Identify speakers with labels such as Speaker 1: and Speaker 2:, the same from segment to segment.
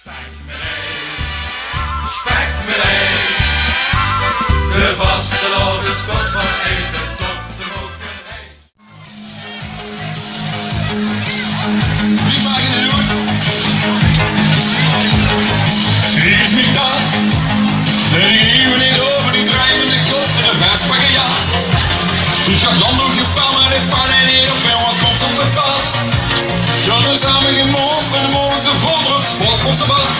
Speaker 1: Spekmelee, de vaste lovenskost van eten tot de mokerij.
Speaker 2: Wie mag je het doen? Zie eens niet dan. De nieuwe niet over, die drijven in de kop en een vers pakken jas. Dus gaat land ook je pan, maar ik pan er niet op en wat komt op de val. Ja, dan samen gemoord met de morgen te vonden op sport voor z'n bad.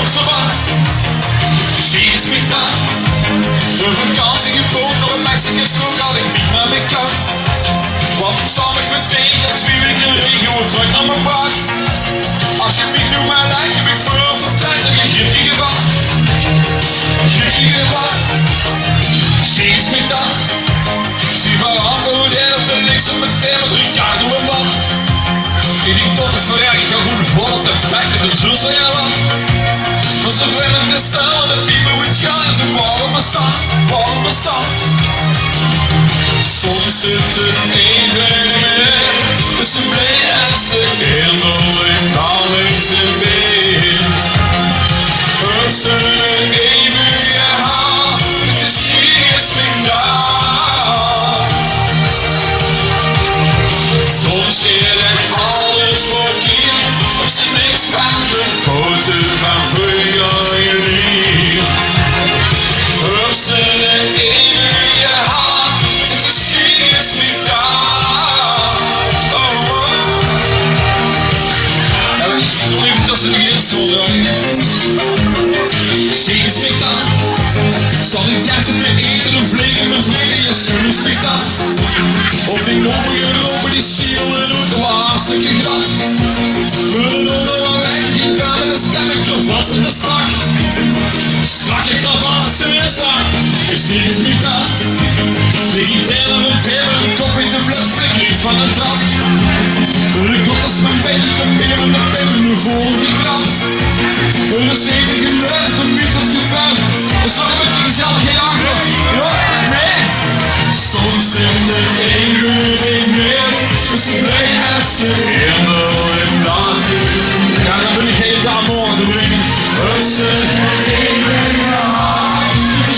Speaker 2: Op z'n bad. Zie eens niet dan. De vakantie geboekt op een Mexican snoek had ik niet naar mijn kant. Want zonnig meteen, dat 2 weken regen wordt terug naar mijn bak. Als je mij nu maar lijkt, heb ik voor tijd dat je gingen gevat. Gingen gevat. Zie eens niet dat. Zie maar aan hoe dit op de links op mijn thema, 3 kaarten en wat. Ik denk tot de verrek, ik ga goed vol op de plek met een zus en ja wat. Maar ze vinden de stel en de piepen met gaan en ze warm bestand, warm bestand. Soms zit het even meer, tussen blij en ze innerlijk alles in beeld. Het ze even gehaald, dus het schiet is niet daar. Soms zit het alles verkeerd, op ze niks van de foto van vroeger jullie. Het ze even gehaald, dus het schiet is niet daar. Oh, oh. Ja, maar ik doe even tussen de inzonder. Zie je smikt dat? Zal ik juist op de eten een vliegen, mijn vliegen, je schoenen smikt dat? Of die nobige ropen die schielen doet, de hartstikke gras. Vullen onder mijn weg, geen verder een stem, ik klop vast in de strak. Strak, ik klop vast in de strak. Ik zie je smikt dat? Vlieg ik deel aan mijn peel, een kop in de bluff, ik lief van de trap. De kop is mijn beetje, ik probeer met mijn pep, nu voel ik die knap. Een zedige luid, een mietertje buiten. Een zang met je gezellige achter. Ja, nee. Soms in de eeuwig meer. Dus ik blij en ze innerlijk dan. Ja, dan ben ik heel daar morgen brengen. Het zit eeuwig aan.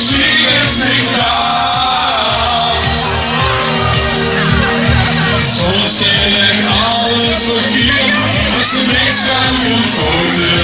Speaker 2: Zie is niet daar. Soms zit ik alles verkeerd. Dus er niks van moet fouten.